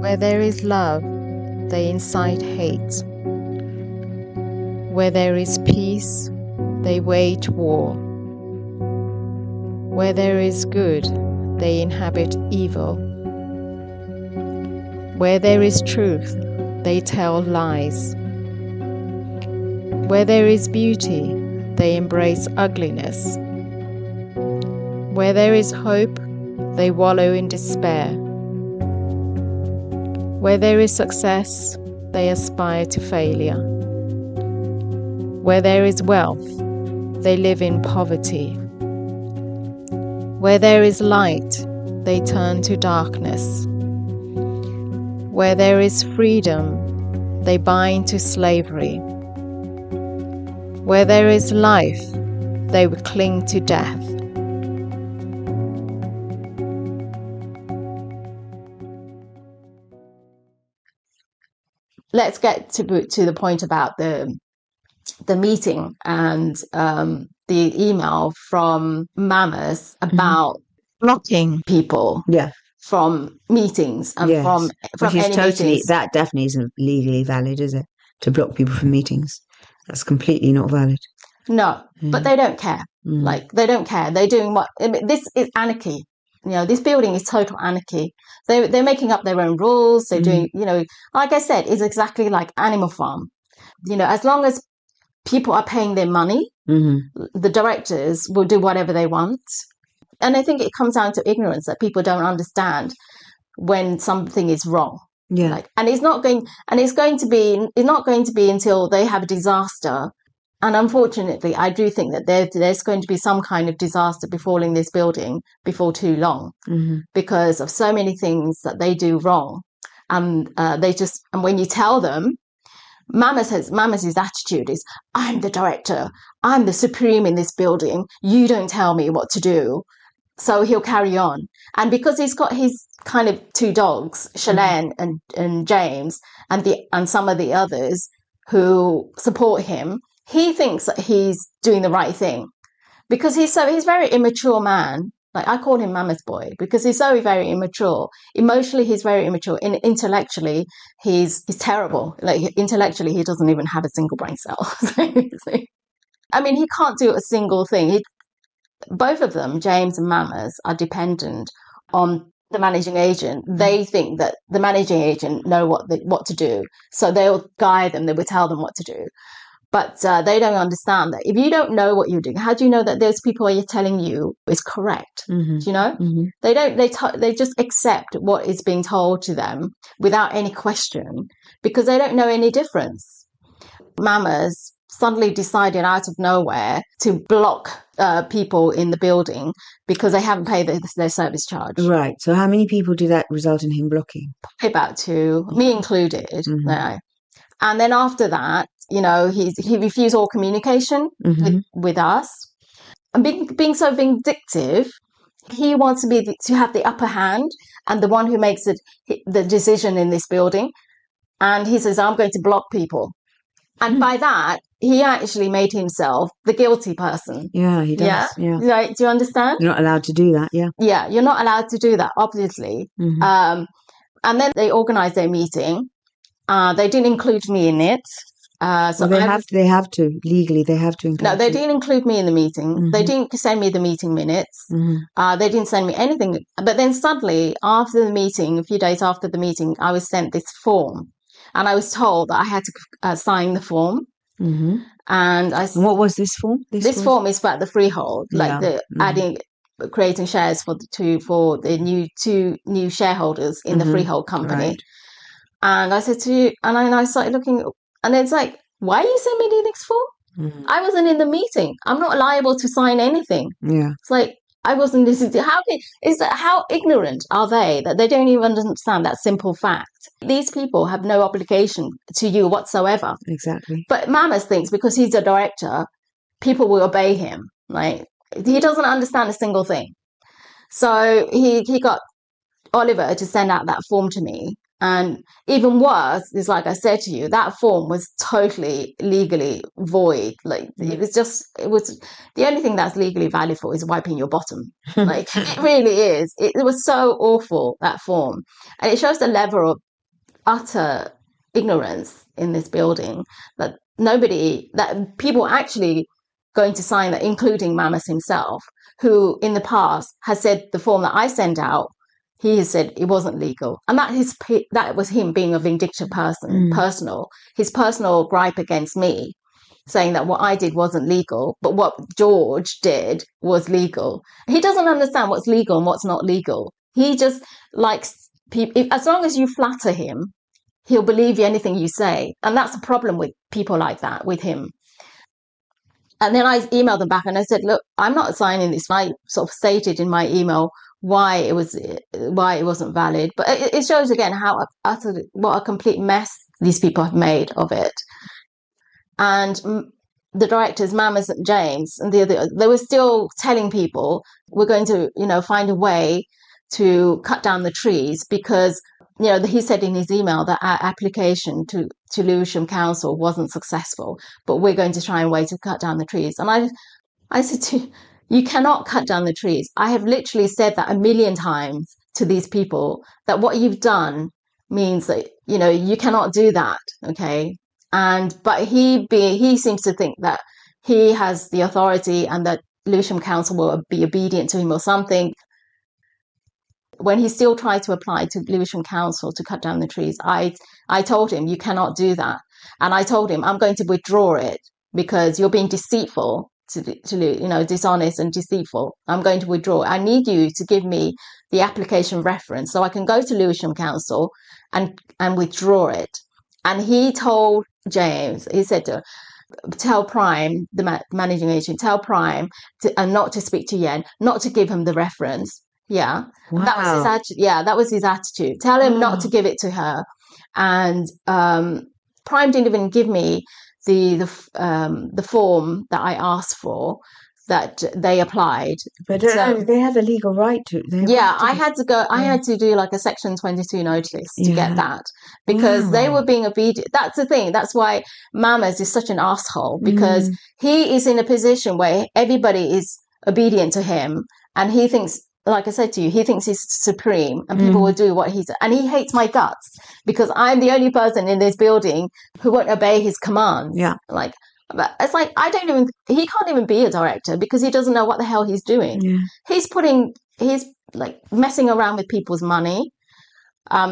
Where there is love, they incite hate. Where there is peace, they wage war. Where there is good, they inhabit evil. Where there is truth, they tell lies. Where there is beauty, they embrace ugliness. Where there is hope, they wallow in despair. Where there is success, they aspire to failure. Where there is wealth, they live in poverty. Where there is light, they turn to darkness. Where there is freedom, they bind to slavery. Where there is life, they cling to death. Let's get to the point about the meeting and the email from Mamas about blocking people from meetings and from any meetings. That definitely isn't legally valid, is it? To block people from meetings. That's completely not valid. No, but they don't care. Like, they don't care. They're doing what... I mean, this is anarchy. You know, this building is total anarchy. They're making up their own rules. They're doing, you know, like I said, it's exactly like Animal Farm. You know, as long as people are paying their money, the directors will do whatever they want. And I think it comes down to ignorance, that people don't understand when something is wrong. Yeah. Like, it's not going to be until they have a disaster. And unfortunately, I do think that there's going to be some kind of disaster befalling this building before too long, because of so many things that they do wrong. And when you tell them, Mamas's attitude is, I'm the director, I'm the supreme in this building, you don't tell me what to do. So he'll carry on. And because he's got his kind of two dogs, Shalane and James, and some of the others who support him, he thinks that he's doing the right thing, because he's very immature man. Like, I call him Mama's boy because he's so very immature. Emotionally, he's very immature. Intellectually, he's terrible. Like, intellectually, he doesn't even have a single brain cell. I mean, he can't do a single thing. Both of them, James and Mamas, are dependent on the managing agent. They think that the managing agent know what to do, so they'll guide them. They will tell them what to do. But they don't understand that if you don't know what you're doing, how do you know that those people are telling you is correct? Do you know? They don't. They just accept what is being told to them without any question, because they don't know any difference. Mamas suddenly decided out of nowhere to block people in the building because they haven't paid their service charge. Right. So how many people did that result in him blocking? About 2, me included. No. And then after that, you know, he refused all communication with us. And being so vindictive, he wants to have the upper hand and the one who makes the decision in this building. And he says, I'm going to block people. And by that, he actually made himself the guilty person. Yeah, he does. Yeah. Right, do you understand? You're not allowed to do that, yeah. Yeah, you're not allowed to do that, obviously. And then they organised their meeting. They didn't include me in it. So they have to legally. They have to include. No, they didn't include me in the meeting. They didn't send me the meeting minutes. They didn't send me anything. But then suddenly, after the meeting, a few days after the meeting, I was sent this form, and I was told that I had to sign the form. And what was this form? This form is about the freehold, like the creating shares for the two new shareholders in the freehold company. Right. And I said to you, and I started looking, and it's like, why are you sending me this form? I wasn't in the meeting. I'm not liable to sign anything. Yeah. It's like, I wasn't listening to, how ignorant are they that they don't even understand that simple fact? These people have no obligation to you whatsoever. Exactly. But Mamas thinks because he's a director, people will obey him. Like, he doesn't understand a single thing. So he got Oliver to send out that form to me. And even worse is, like I said to you, that form was totally legally void. Like, it was the only thing that's legally valid for is wiping your bottom. Like, it really is. It was so awful, that form. And it shows the level utter ignorance in this building that people actually going to sign that, including Mamas himself, who in the past has said the form that I sent out, he has said it wasn't legal. And that was him being a vindictive person, his personal gripe against me, saying that what I did wasn't legal, but what George did was legal. He doesn't understand what's legal and what's not legal. He just likes people, as long as you flatter him, he'll believe anything you say. And that's the problem with people like that, with him. And then I emailed them back and I said, look, I'm not signing this. I sort of stated in my email why it wasn't valid. But it shows again what a complete mess these people have made of it. And the directors, Mamas and James, and they were still telling people, we're going to, find a way to cut down the trees because, he said in his email that our application to Lewisham Council wasn't successful, but we're going to try and way to cut down the trees. And I said you cannot cut down the trees. I have literally said that 1,000,000 times to these people that what you've done means that, you cannot do that. Okay. But he seems to think that he has the authority and that Lewisham Council will be obedient to him or something. When he still tried to apply to Lewisham Council to cut down the trees, I told him, you cannot do that. And I told him, I'm going to withdraw it because you're being deceitful, dishonest and deceitful. I'm going to withdraw. I need you to give me the application reference so I can go to Lewisham Council and withdraw it. And he told James, he said to tell Prime, the managing agent, tell Prime and not to speak to Yen, not to give him the reference. Yeah, wow. That was his attitude. Yeah, that was his attitude. Tell him not to give it to her. And Prime didn't even give me the form that I asked for that they applied. But they have a legal right to. I had to go. I had to do like a Section 22 notice to get that because they were being obedient. That's the thing. That's why Mamas is such an asshole because he is in a position where everybody is obedient to him, and he thinks. Like I said to you, he thinks he's supreme and people will do what he's... And he hates my guts because I'm the only person in this building who won't obey his commands. Yeah. Like, it's like, he can't even be a director because he doesn't know what the hell he's doing. Yeah. He's like messing around with people's money.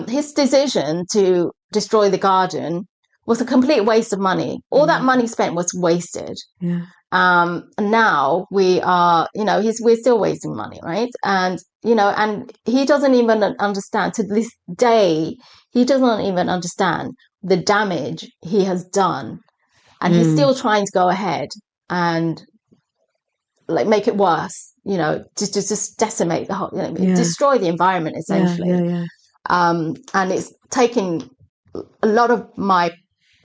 His decision to destroy the garden was a complete waste of money. All that money spent was wasted. Yeah. And now we are, we're still wasting money, right? And, and he doesn't even understand to this day, he doesn't even understand the damage he has done. And he's still trying to go ahead and like make it worse, just decimate the whole, destroy the environment essentially. Yeah. And it's taken a lot of my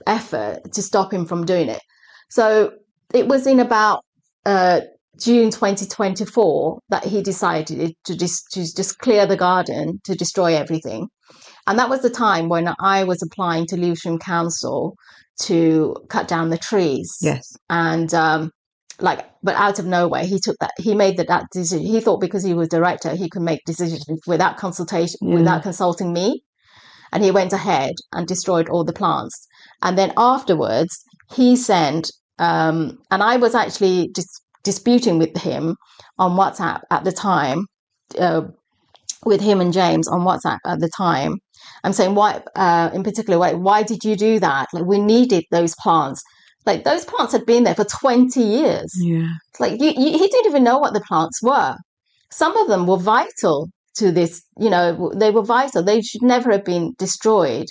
effort to stop him from doing it. So it was in about June 2024 that he decided to just clear the garden, to destroy everything. And that was the time when I was applying to Lewisham Council to cut down the trees. Yes. And but out of nowhere, he made that decision. He thought because he was director, he could make decisions without consultation, without consulting me. And he went ahead and destroyed all the plants. And then afterwards, he sent... and I was actually disputing with him on WhatsApp at the time, with him and James on WhatsApp at the time. I'm saying, why, in particular, why did you do that? Like, we needed those plants. Like, those plants had been there for 20 years. Yeah. Like, he didn't even know what the plants were. Some of them were vital to this, they were vital. They should never have been destroyed.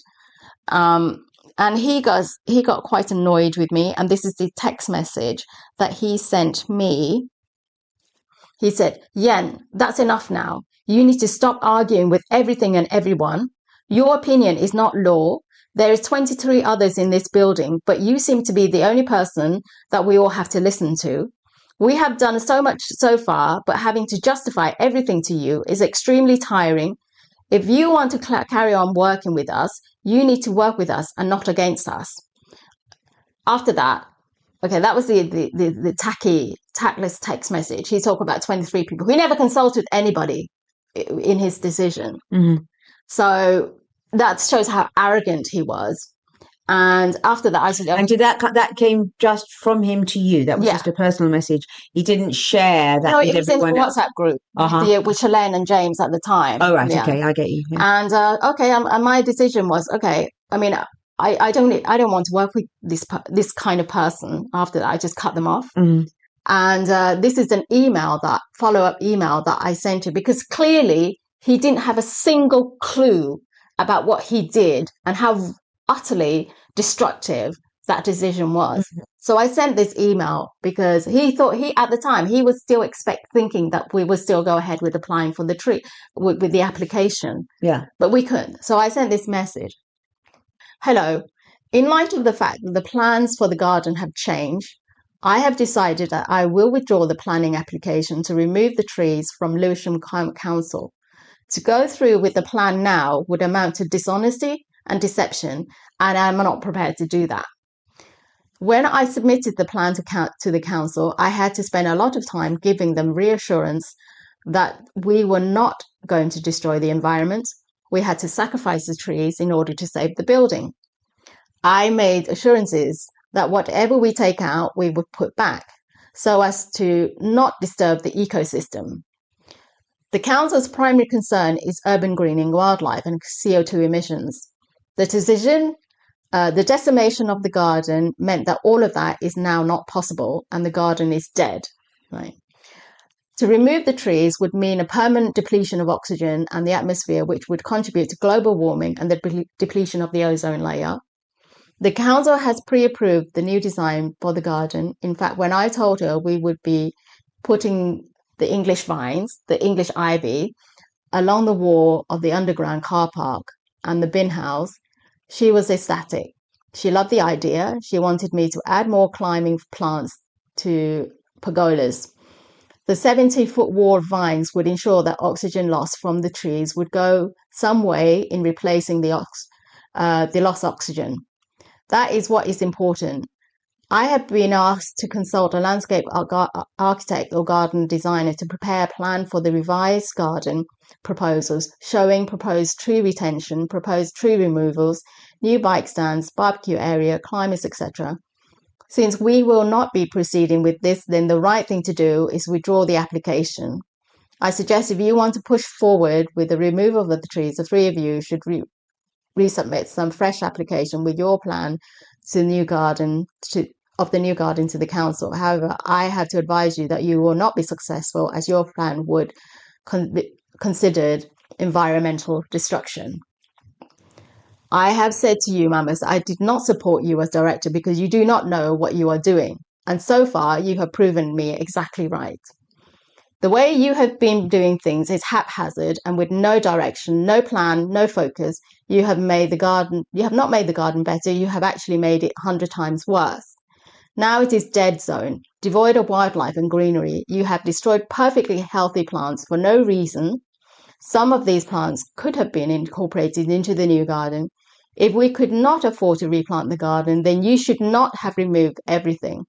And he got quite annoyed with me. And this is the text message that he sent me. He said, Yen, that's enough now. You need to stop arguing with everything and everyone. Your opinion is not law. There is 23 others in this building, but you seem to be the only person that we all have to listen to. We have done so much so far, but having to justify everything to you is extremely tiring. If you want to carry on working with us, you need to work with us and not against us. After that, okay, that was the tactless text message. He talked about 23 people. He never consulted anybody in his decision. Mm-hmm. So that shows how arrogant he was. And after that, I said, And did that came just from him to you? That was Yeah. just a personal message. He didn't share that no, with it was in the everyone else. WhatsApp group with Shalane and James at the time. Oh, right. Yeah. Okay. I get you. Yeah. And and my decision was, okay, I mean, I don't want to work with this kind of person. After that, I just cut them off. Mm. And this is an follow-up email that I sent you, because clearly he didn't have a single clue about what he did and how utterly destructive that decision was. Mm-hmm. So I sent this email because he thought at the time he was still thinking that we would still go ahead with applying for the tree with the application. Yeah. But we couldn't. So I sent this message. Hello. In light of the fact that the plans for the garden have changed, I have decided that I will withdraw the planning application to remove the trees from Lewisham Council. To go through with the plan now would amount to dishonesty and deception, and I'm not prepared to do that. When I submitted the plan to the council, I had to spend a lot of time giving them reassurance that we were not going to destroy the environment. We had to sacrifice the trees in order to save the building. I made assurances that whatever we take out, we would put back, so as to not disturb the ecosystem. The council's primary concern is urban greening, wildlife, and CO2 emissions. The decimation of the garden meant that all of that is now not possible, and the garden is dead. Right? To remove the trees would mean a permanent depletion of oxygen and the atmosphere, which would contribute to global warming and the depletion of the ozone layer. The council has pre-approved the new design for the garden. In fact, when I told her we would be putting the English vines, the English ivy, along the wall of the underground car park and the bin house, she was ecstatic. She loved the idea. She wanted me to add more climbing plants to pergolas. The 70-foot wall of vines would ensure that oxygen loss from the trees would go some way in replacing the lost oxygen. That is what is important. I have been asked to consult a landscape architect or garden designer to prepare a plan for the revised garden proposals, showing proposed tree retention, proposed tree removals, new bike stands, barbecue area, climbers, etc. Since we will not be proceeding with this, then the right thing to do is withdraw the application. I suggest if you want to push forward with the removal of the trees, the three of you should resubmit some fresh application with your plan to the new garden to the council. However, I have to advise you that you will not be successful, as your plan would be considered environmental destruction. I have said to you, Mamas, I did not support you as director because you do not know what you are doing. And so far, you have proven me exactly right. The way you have been doing things is haphazard and with no direction, no plan, no focus. You have not made the garden better. You have actually made it 100 times worse. Now it is dead zone, devoid of wildlife and greenery. You have destroyed perfectly healthy plants for no reason. Some of these plants could have been incorporated into the new garden. If we could not afford to replant the garden, then you should not have removed everything.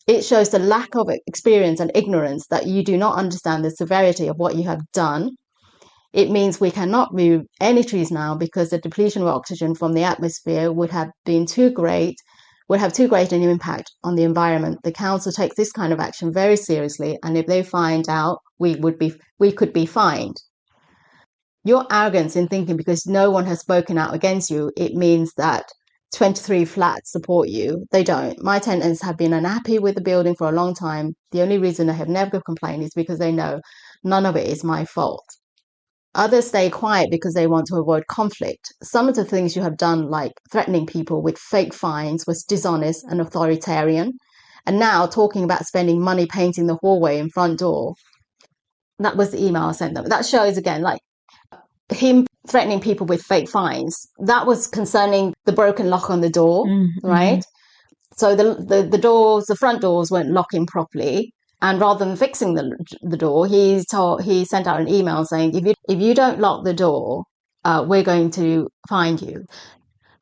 It shows the lack of experience and ignorance that you do not understand the severity of what you have done. It means we cannot move any trees now because the depletion of oxygen from the atmosphere would have too great an impact on the environment. The council takes this kind of action very seriously, and if they find out, we could be fined. Your arrogance in thinking because no one has spoken out against you, it means that 23 flats support you. They don't. My tenants have been unhappy with the building for a long time. The only reason they have never complained is because they know none of it is my fault. Others stay quiet because they want to avoid conflict. Some of the things you have done, like threatening people with fake fines, was dishonest and authoritarian. And now talking about spending money painting the hallway and front door. That was the email I sent them. That shows again, like him threatening people with fake fines. That was concerning the broken lock on the door, right? So the front doors weren't locking properly. And rather than fixing the door, he sent out an email saying, if you don't lock the door, we're going to fine you.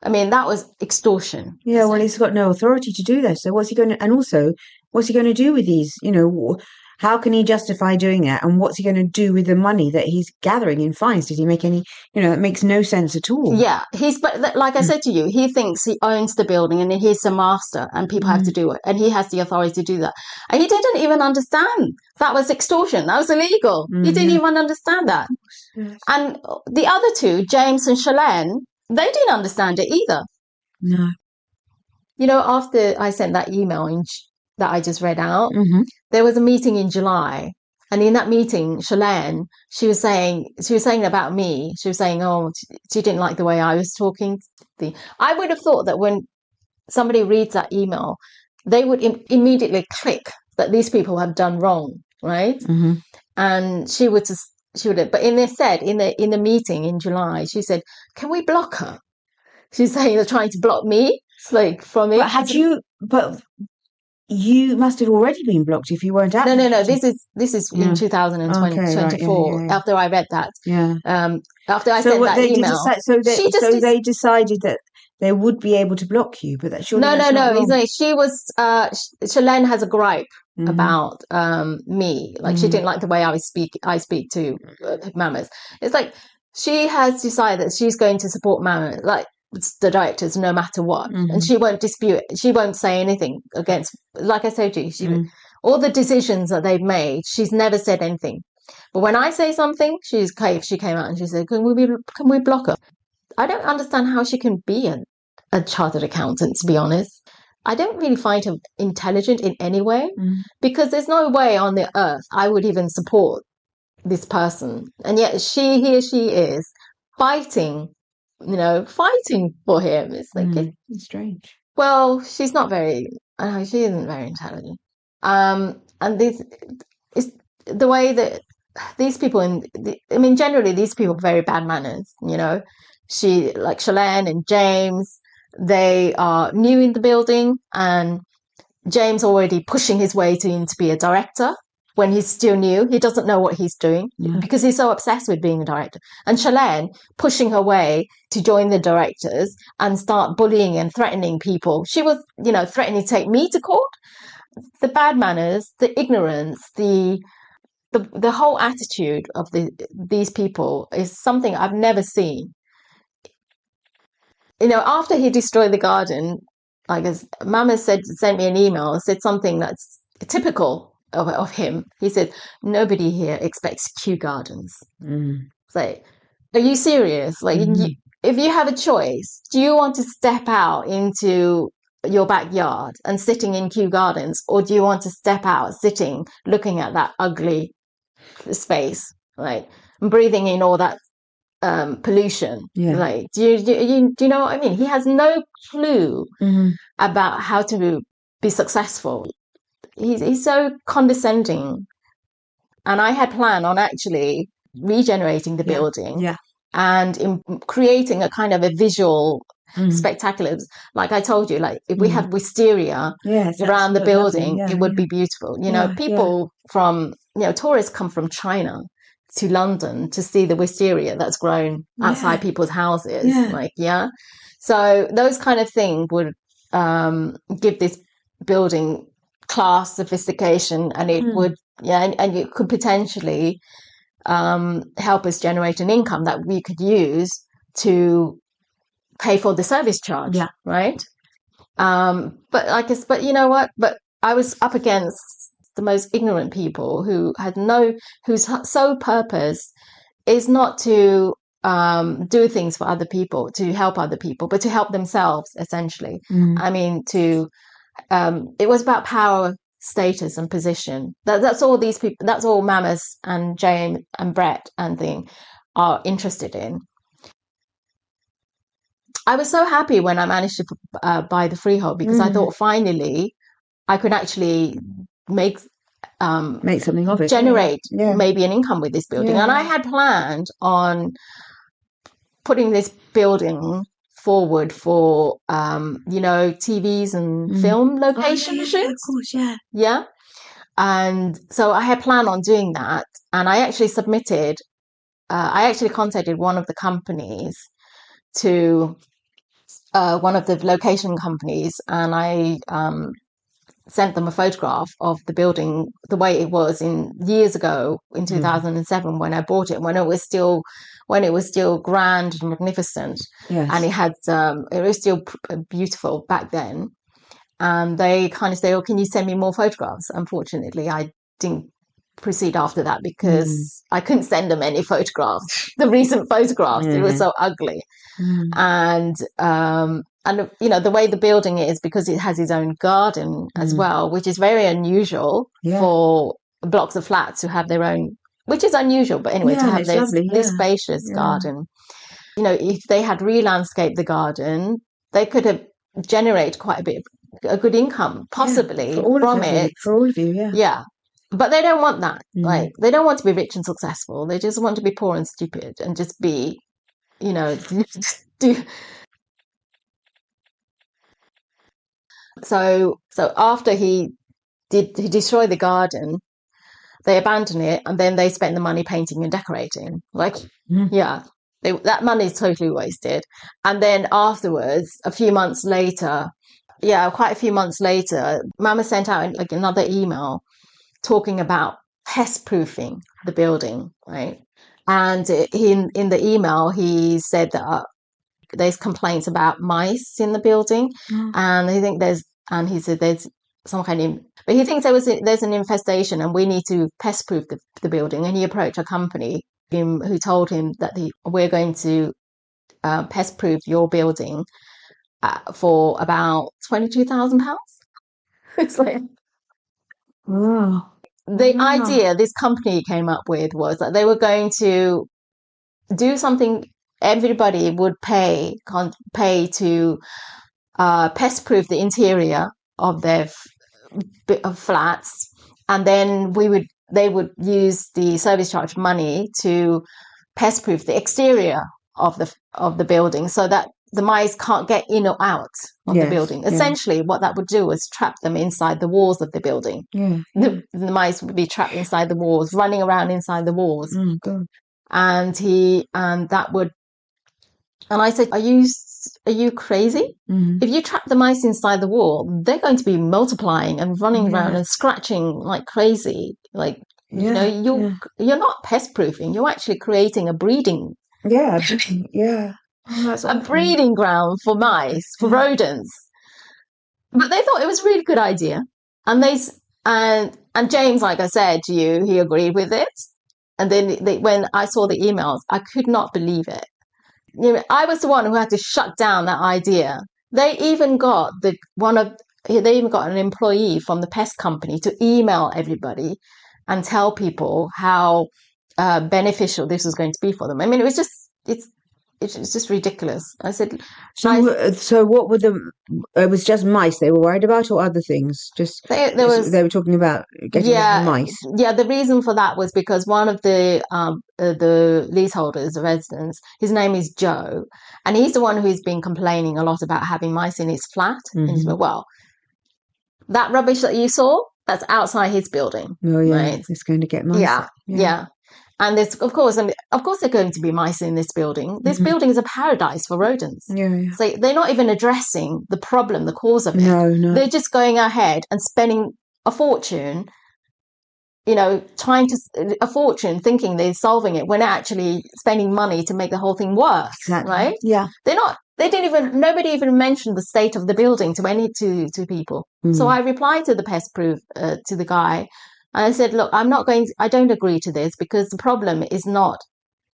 I mean, that was extortion. Yeah, well, he's got no authority to do that. So what's he going to do with these? How can he justify doing that? And what's he going to do with the money that he's gathering in fines? Did he make any, that makes no sense at all. Yeah, but like I said to you, he thinks he owns the building and he's the master and people have to do it and he has the authority to do that. And he didn't even understand that was extortion. That was illegal. He didn't even understand that. Yes. And the other two, James and Shalane, they didn't understand it either. No. After I sent that email that I just read out, there was a meeting in July. And in that meeting, Shalane, she was saying about me, she was saying, oh, she didn't like the way I was talking. I would have thought that when somebody reads that email, they would immediately click that these people have done wrong, right? And she would, but in the meeting in July, she said, can we block her? She's saying they're trying to block me, like from it. But you must have already been blocked if you weren't at. No. This is in 2024. Right, After I read that. Yeah. After I sent that email. They decided that they would be able to block you, but that surely No. He's like, she was. Shalane has a gripe about me. Like she didn't like the way I speak to Mamas. It's like she has decided that she's going to support Mamas. Like the directors, no matter what, and she won't dispute it. She won't say anything against. Like I said to you, all the decisions that they've made, she's never said anything. But when I say something, she came out and she said, "Can we block her?" I don't understand how she can be a chartered accountant. To be honest, I don't really find her intelligent in any way because there's no way on the earth I would even support this person, and yet she is fighting. Fighting for him. It's like it's strange. Well, she's not very. She isn't very intelligent. And this is the way that these people generally these people have very bad manners. She like Shalane and James. They are new in the building, and James already pushing his way to be a director. When he's still new, he doesn't know what he's doing because he's so obsessed with being a director. And Shalane pushing her way to join the directors and start bullying and threatening people. She was, threatening to take me to court. The bad manners, the ignorance, the whole attitude of these people is something I've never seen. After he destroyed the garden, like as Mama sent me an email, said something that's typical of him. He said, nobody here expects Kew Gardens. It's like, are you serious? Like, if you have a choice, do you want to step out into your backyard and sitting in Kew Gardens, or do you want to step out, sitting, looking at that ugly space, like, and breathing in all that pollution? Like, do you know what I mean? He has no clue about how to be successful. He's so condescending, and I had planned on actually regenerating the building and creating a kind of a visual spectacular. Like I told you, like if we had wisteria around the building, it would be beautiful. People from tourists come from China to London to see the wisteria that's grown outside people's houses. So those kind of things would give this building class, sophistication, and it would and it could potentially help us generate an income that we could use to pay for the service charge, right? But you know what? But I was up against the most ignorant people whose sole purpose is not to do things for other people, to help other people, but to help themselves, essentially. I mean, it was about power, status, and position. That's all these people. That's all Mamas and James and Brett and thing are interested in. I was so happy when I managed to buy the freehold because I thought finally I could actually make something of it, generate maybe an income with this building. And I had planned on putting this building forward for TVs and film location shoots. Of course, and so I had planned on doing that, and I actually contacted one of the companies to one of the location companies, and I sent them a photograph of the building the way it was in years ago in 2007 when I bought it, when it was still grand and magnificent, Yes. and it was still beautiful back then. And they kind of say, "Oh, can you send me more photographs?" Unfortunately, I didn't proceed after that because I couldn't send them any photographs, the recent photographs. It was so ugly. And you know, the way the building is, because it has its own garden as well, which is very unusual for blocks of flats to have their own, which is unusual, but anyway, to have this spacious garden. You know, if they had re-landscaped the garden, they could have generated quite a good income, possibly, from it. For all of you, Yeah. But they don't want that. Like, they don't want to be rich and successful. They just want to be poor and stupid and just be, you know, So after he destroyed the garden, they abandoned it, and then they spent the money painting and decorating. Like, that money is totally wasted. And then afterwards, quite a few months later, Mama sent out like another email talking about pest proofing the building, right? And in the email, he said that there's complaints about mice in the building, and he said there's some kind of, but he thinks there's an infestation and we need to pest proof the building. And he approached a company who told him that we're going to pest proof your building for about £22,000. It's like, the idea this company came up with was that they were going to do something. Everybody would pay to pest proof the interior of their flats, and then they would use the service charge money to pest proof the exterior of the building, so that the mice can't get in or out of the building. Essentially, what that would do was trap them inside the walls of the building. The mice would be trapped inside the walls, running around inside the walls. And I said, are you crazy? If you trap the mice inside the wall, they're going to be multiplying and running around and scratching like crazy. Like, you know, you're not pest proofing. You're actually creating a breeding. A breeding ground for mice, for rodents. But they thought it was a really good idea. And and James, like I said to you, he agreed with it. And then when I saw the emails, I could not believe it. You know, I was the one who had to shut down that idea. They even got an employee from the pest company to email everybody and tell people how beneficial this was going to be for them. I mean, it's just ridiculous. I said, so what were it was just mice they were worried about, or other things? Just they were talking about getting rid of the mice. Yeah, the reason for that was because one of the leaseholders, the residents, his name is Joe, and he's the one who's been complaining a lot about having mice in his flat. And he said, well, that rubbish that you saw, that's outside his building. Right? It's going to get mice. Yeah. And there's, of course, there are going to be mice in this building. This building is a paradise for rodents. So they're not even addressing the problem, the cause of it. No. They're just going ahead and spending a fortune, you know, thinking they're solving it when they're actually spending money to make the whole thing worse. Exactly. Right? Yeah. Nobody even mentioned the state of the building to people. So I replied to the pest proof, to the guy. And I said, look, I don't agree to this, because the problem is not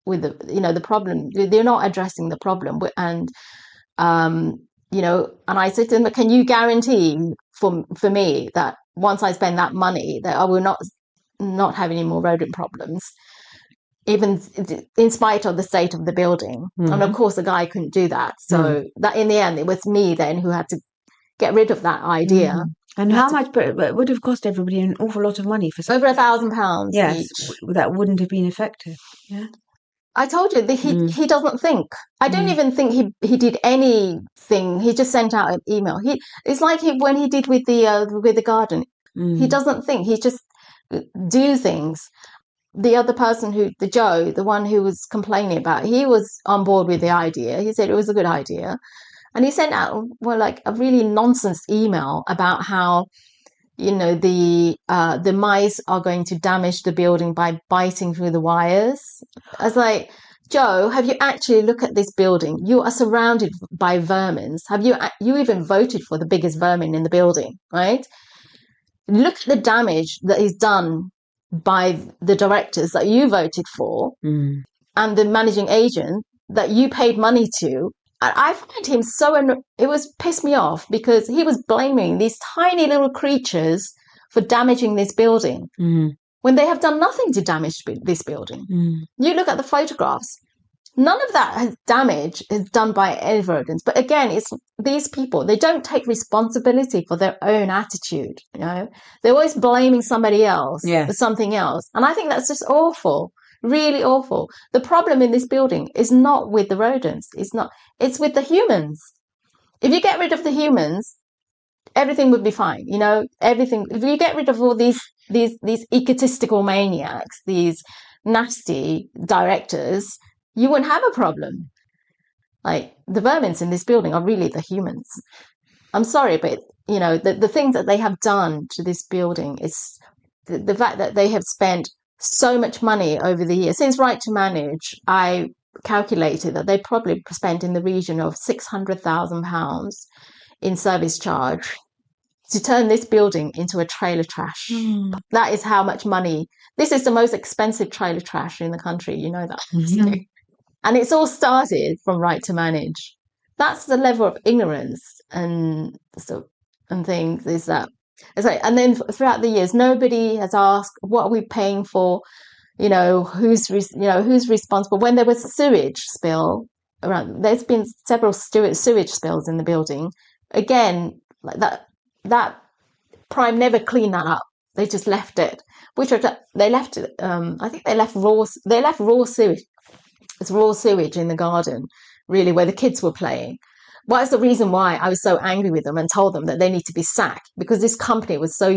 with the problem. They're not addressing the problem. And, you know, and I said to them, can you guarantee for me that once I spend that money, that I will not have any more rodent problems, even in spite of the state of the building? And of course, the guy couldn't do that. So that in the end, it was me then who had to get rid of that idea. And how much? But it would have cost everybody an awful lot of money for over £1,000 each. That wouldn't have been effective. Yeah, I told you that he doesn't think. I don't even think he did anything. He just sent out an email. It's like when he did with the garden. He doesn't think. He just do things. The other person Joe, the one who was complaining about, he was on board with the idea. He said it was a good idea. And he sent out like a really nonsense email about how the mice are going to damage the building by biting through the wires. I was like, Joe, have you actually looked at this building? You are surrounded by vermins. Have you even voted for the biggest vermin in the building, right? Look at the damage that is done by the directors that you voted for and the managing agent that you paid money to. And I find him it was pissed me off because he was blaming these tiny little creatures for damaging this building when they have done nothing to damage this building. You look at the photographs. None of that damage is done by any rodents. But again, it's these people, they don't take responsibility for their own attitude. They're always blaming somebody else for something else. And I think that's just awful, really awful. The problem in this building is not with the rodents. It's with the humans. If you get rid of the humans, everything would be fine. Everything. If you get rid of all these egotistical maniacs, these nasty directors, you wouldn't have a problem. Like, the vermins in this building are really the humans. I'm sorry, but the things that they have done to this building is the fact that they have spent so much money over the years. Since Right to Manage, I calculated that they probably spent in the region of £600,000 in service charge to turn this building into a trailer trash. That is how much money. This is the most expensive trailer trash in the country. You know that. And it's all started from Right to Manage. That's the level of ignorance and things is that. And then throughout the years, nobody has asked, what are we paying for? Who's responsible? When there was a sewage spill around, there's been several sewage spills in the building. Again, like that Prime never cleaned that up. They just left it. They left it. I think they left raw sewage. It's raw sewage in the garden, really, where the kids were playing. What is the reason why I was so angry with them and told them that they need to be sacked? Because this company was so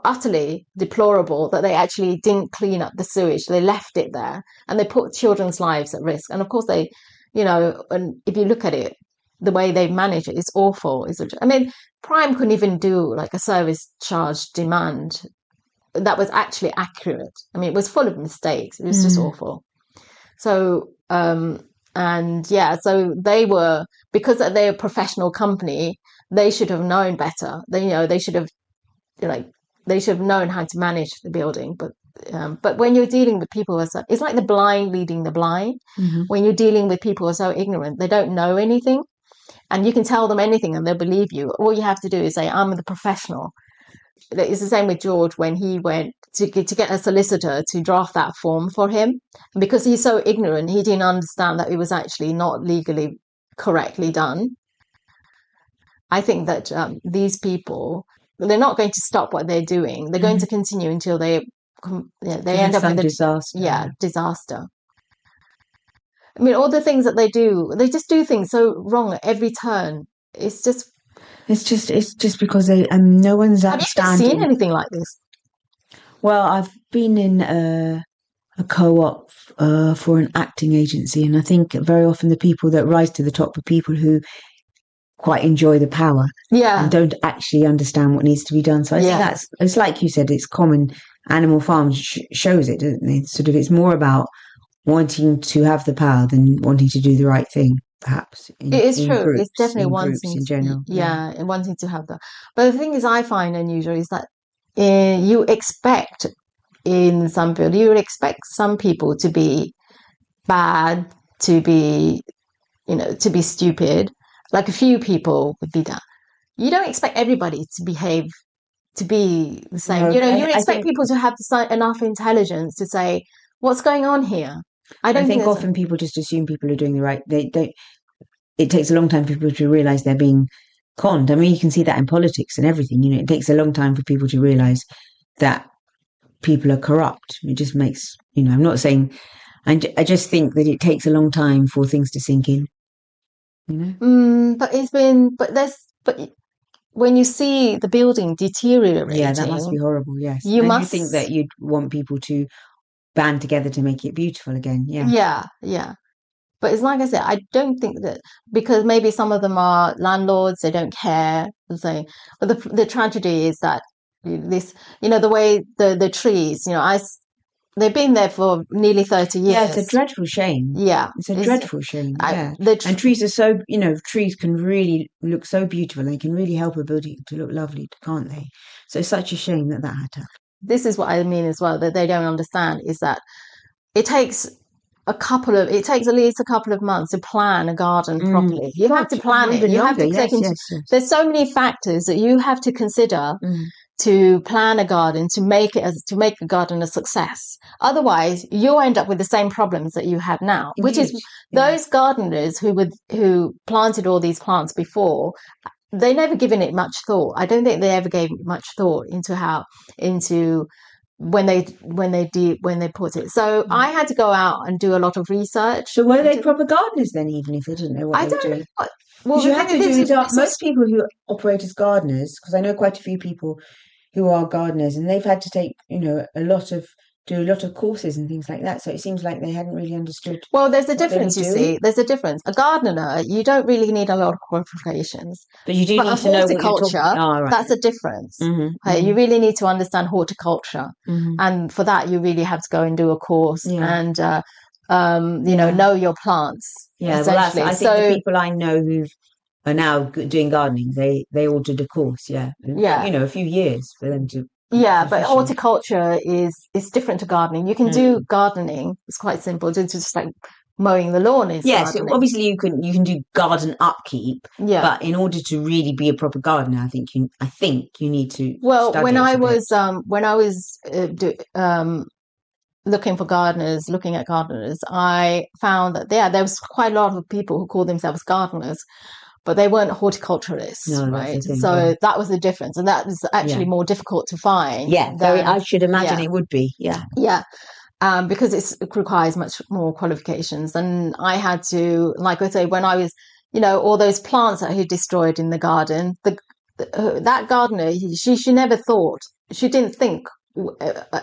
utterly deplorable that they actually didn't clean up the sewage. They left it there and they put children's lives at risk. And of course and if you look at it, the way they manage it is awful. Prime couldn't even do like a service charge demand that was actually accurate. It was full of mistakes. It was just awful. So, so they were, because they're a professional company, they should have known better. They should have known how to manage the building. But when you're dealing with people, it's like the blind leading the blind. When you're dealing with people who are so ignorant, they don't know anything, and you can tell them anything and they'll believe you. All you have to do is say, I'm the professional. It's the same with George when he went to get a solicitor to draft that form for him. Because he's so ignorant, he didn't understand that it was actually not legally correctly done. I think that these people, they're not going to stop what they're doing. They're going to continue until they end up with a disaster. Disaster. All the things that they do, they just do things so wrong at every turn. It's just because they no one's understanding. Have you ever seen anything like this? Well, I've been in a co-op for an acting agency, and I think very often the people that rise to the top are people who quite enjoy the power, and don't actually understand what needs to be done. So I think it's like you said, it's common. Animal Farms shows it, doesn't it? Sort of, it's more about wanting to have the power than wanting to do the right thing. Perhaps it is true. Groups, it's definitely wanting in general. And wanting to have that. But the thing is, I find unusual is that you expect in some field, you would expect some people to be bad, to be stupid. Like a few people would be that. You don't expect everybody to behave to be the same. No, you expect people to have enough intelligence to say, what's going on here? I think often people just assume people are doing the right. They don't. It takes a long time for people to realise they're being conned. You can see that in politics and everything. It takes a long time for people to realise that people are corrupt. It just makes. I'm not saying. I just think that it takes a long time for things to sink in. But when you see the building deteriorating, that must be horrible. Yes, you think that you'd want people to band together to make it beautiful again. Yeah. But it's like I said, I don't think that, because maybe some of them are landlords, they don't care. But the tragedy is that this, the way the trees, they've been there for nearly 30 years. Yeah, it's a dreadful shame. Yeah. It's a dreadful shame. Yeah. The And trees are so, trees can really look so beautiful. They can really help a building to look lovely, can't they? So it's such a shame that had to happen. This is what I mean as well, that they don't understand, is that it takes at least a couple of months to plan a garden properly. You have to plan it. You have to take into, there's so many factors that you have to consider to plan a garden, to make a garden a success. Otherwise, you'll end up with the same problems that you have now, which is those gardeners who planted all these plants before, they never given it much thought. I don't think they ever gave much thought into when they put it. So I had to go out and do a lot of research. So were they proper gardeners then, even if they didn't know what they were doing? Well, you have to do most people who operate as gardeners, because I know quite a few people who are gardeners, and they've had to take do a lot of courses and things like that. So it seems like they hadn't really understood. Well, there's a difference, you see. There's a difference. A gardener, you don't really need a lot of qualifications. But you do need to know horticulture, that's a difference. You really need to understand horticulture. And for that, you really have to go and do a course and, know your plants. Yeah, well, I think the people I know who are now doing gardening, they all did a course, a few years for them to. Yeah, but horticulture is different to gardening. You can do gardening; it's quite simple. It's just like mowing the lawn is. Yes, obviously you can do garden upkeep. Yeah, but in order to really be a proper gardener, I think you need to. Well, when I was looking at gardeners, I found that there was quite a lot of people who called themselves gardeners, but they weren't horticulturists, right? So that was the difference, and that is actually more difficult to find. Yeah, I should imagine it would be. Yeah, yeah, because it requires much more qualifications, and I had to, like I say, when I was, all those plants that he destroyed in the garden, that gardener, she never thought, she didn't think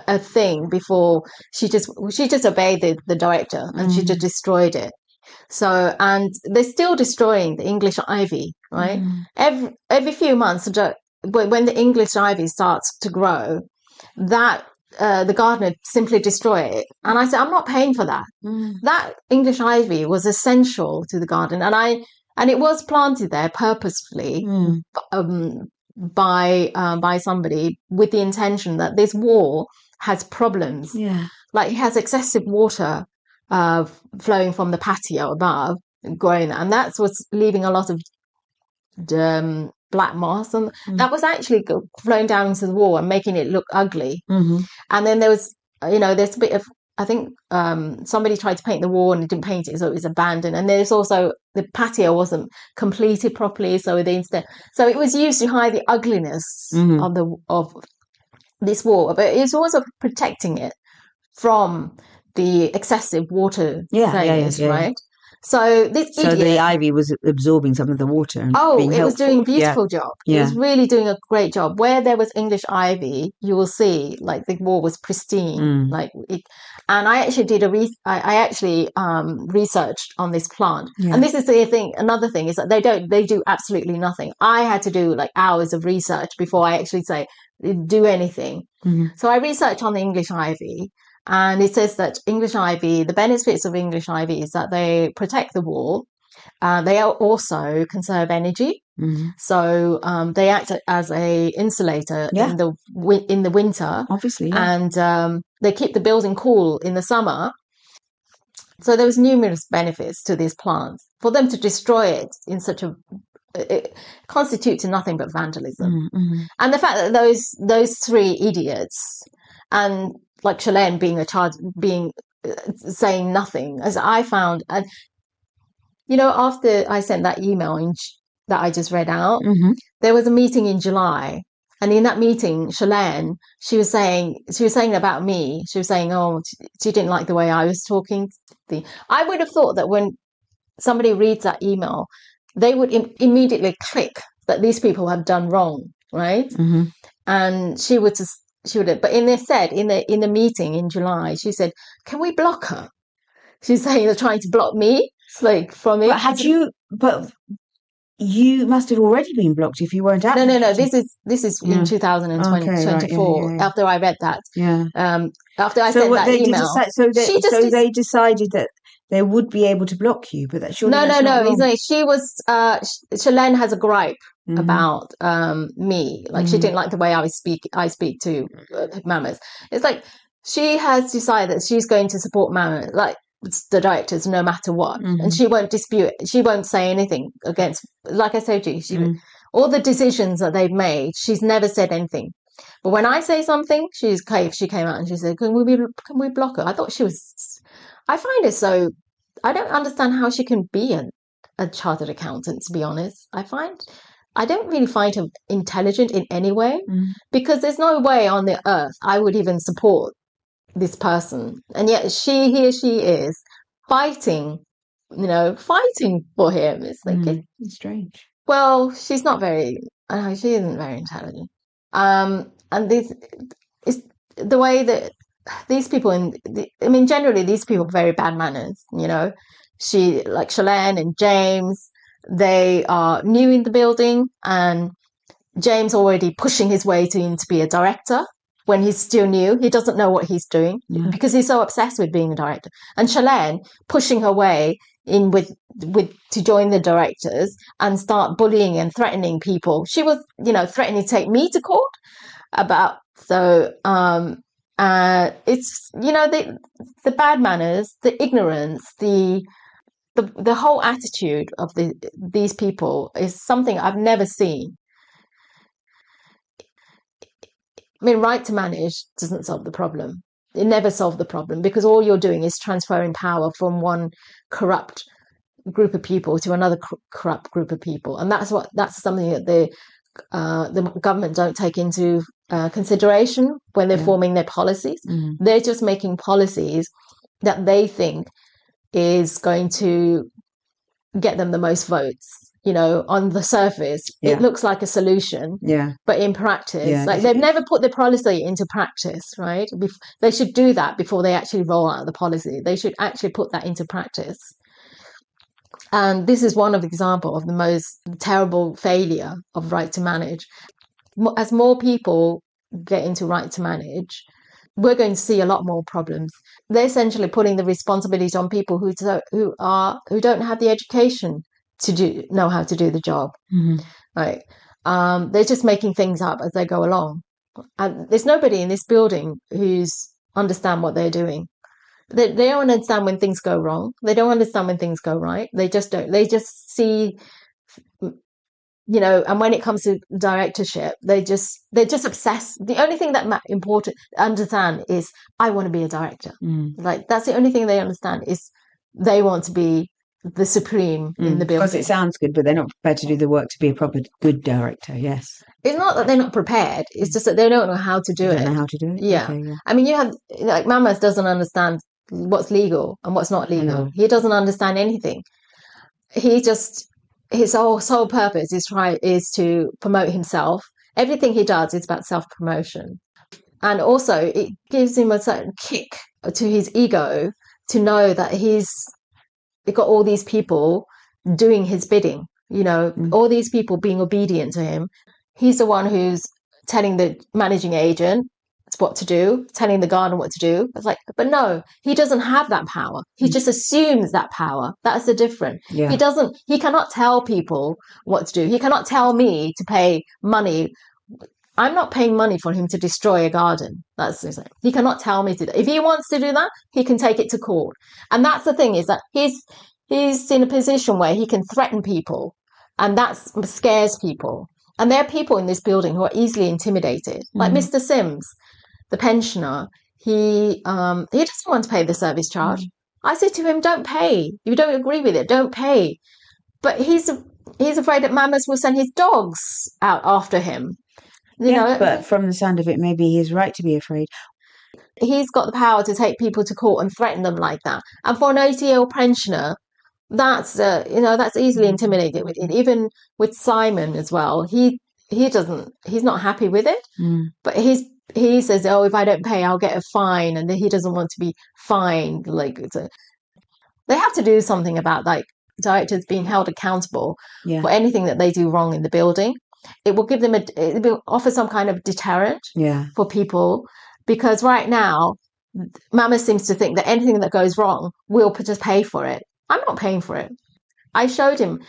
a thing before. She just obeyed the director, and she just destroyed it. So, and they're still destroying the English ivy, right? Every few months, when the English ivy starts to grow, that the gardener simply destroy it. And I said, I'm not paying for that. That English ivy was essential to the garden, and it was planted there purposefully by somebody with the intention that this wall has problems. Yeah, like it has excessive water flowing from the patio above, growing, and that's what's leaving a lot of black moss, and that was actually flowing down into the wall and making it look ugly. And then there was, there's a bit of, I think somebody tried to paint the wall and it didn't paint it, so it was abandoned. And there's also the patio wasn't completed properly, so it was used to hide the ugliness of this wall, but it was also protecting it from the excessive water failures, right? So the ivy was absorbing some of the water. And it was doing a beautiful job. It was really doing a great job. Where there was English ivy, you will see like the wall was pristine, like it. And I actually did researched on this plant. And this is the thing. Another thing is that they do absolutely nothing. I had to do like hours of research before I actually do anything. So I researched on the English ivy. And it says that English ivy, the benefits of English ivy is that they protect the wall. They also conserve energy. So they act as a insulator in the winter. Obviously. And they keep the building cool in the summer. So there was numerous benefits to these plants. For them to destroy it in it constitutes nothing but vandalism. And the fact that those three idiots, and like Shalane saying nothing, as I found, and after I sent that email that I just read out, there was a meeting in July, and in that meeting, Shalane, she was saying about me, she was saying, she didn't like the way I was talking. I would have thought that when somebody reads that email, they would immediately click that these people have done wrong, right? And she would, but in the meeting in July, she said, "Can we block her?" She's saying they're trying to block me, from it. But You must have already been blocked if you weren't at No, the no, no. meeting. This is Yeah. in 2020, Okay, right. Yeah, 24. yeah, After I read that, yeah. after I So sent what that they did email, decide, she just they decided that they would be able to block you, but surely no, that's no, not no. He's wrong. like, she was. Shalene has a gripe Hmm. about me. Like she Hmm. didn't like the way I speak to Mammoth. It's like she has decided that she's going to support Mammoth, like the directors, no matter what, and Hmm. she won't dispute it. She won't say anything against. Like I told you, all the decisions that they've made, she's never said anything. But when I say something, she came out and she said, can we block her?" I thought she was. I find it so. I don't understand how she can be a chartered accountant, to be honest. I don't really find her intelligent in any way Mm. because there's no way on the earth I would even support this person. And yet here she is fighting, fighting for him. It's like, It's strange. well, she's not very, she isn't very intelligent. And this is the way that these people I mean, generally these people have very bad manners, She, like Shalane and James, they are new in the building, and James already pushing his way to be a director when he's still new. He doesn't know what he's doing because he's so obsessed with being a director. And Shalane pushing her way in with to join the directors and start bullying and threatening people. She was, threatening to take me to court about it's the bad manners, the ignorance, the whole attitude of these people is something I've never seen. I mean, right to manage doesn't solve the problem. It never solved the problem because all you're doing is transferring power from one corrupt group of people to another corrupt group of people, and that's something that the government don't take into consideration when they're forming their policies. They're just making policies that they think is going to get them the most votes. On the surface, it looks like a solution. But in practice, like they've never put the policy into practice, right? They should do that before they actually roll out the policy. They should actually put that into practice. And this is one of the example of the most terrible failure of right to manage. As more people get into right to manage, we're going to see a lot more problems. They're essentially putting the responsibilities on people who don't have the education to know how to do the job. Right? They're just making things up as they go along. And there's nobody in this building who's understand what they're doing. They don't understand when things go wrong. They don't understand when things go right. They just don't. They just see, and when it comes to directorship, they're just obsessed. The only thing that important to understand is I want to be a director. Like that's the only thing they understand is they want to be the supreme in the building. Because it sounds good, but they're not prepared to do the work to be a proper good director. Yes. It's not that they're not prepared. It's just that they don't know how to do it. Don't know how to do it. Yeah. Okay, yeah. I mean, you have like Mammoth doesn't understand what's legal and what's not legal. He doesn't understand anything. His whole sole purpose is to promote himself. Everything he does is about self-promotion. And also it gives him a certain kick to his ego to know that he's got all these people doing his bidding, all these people being obedient to him. He's the one who's telling the managing agent what to do, telling the garden what to do. It's like, but no, he doesn't have that power. He just assumes that power. That's the difference. Yeah. He cannot tell people what to do. He cannot tell me to pay money. I'm not paying money for him to destroy a garden. He cannot tell me to do that. If he wants to do that, he can take it to court. And that's the thing, is that he's in a position where he can threaten people, and that scares people. And there are people in this building who are easily intimidated, like Mr. Sims, the pensioner. He doesn't want to pay the service charge. I said to him, don't pay. If you don't agree with it, don't pay. But he's afraid that Mammoth will send his dogs out after him. But from the sound of it, maybe he's right to be afraid. He's got the power to take people to court and threaten them like that. And for an 80-year-old pensioner, that's easily intimidated with it. Even with Simon as well, he's not happy with it. But he says, oh, if I don't pay, I'll get a fine, and he doesn't want to be fined. Like, they have to do something about like directors being held accountable Yeah. for anything that they do wrong in the building. It will give them it will offer some kind of deterrent Yeah. for people, because right now, Mama seems to think that anything that goes wrong, we'll just pay for it. I'm not paying for it. I showed him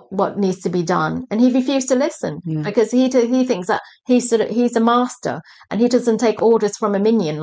what needs to be done, and he refused to listen Yeah. because he thinks that he's a master and he doesn't take orders from a minion.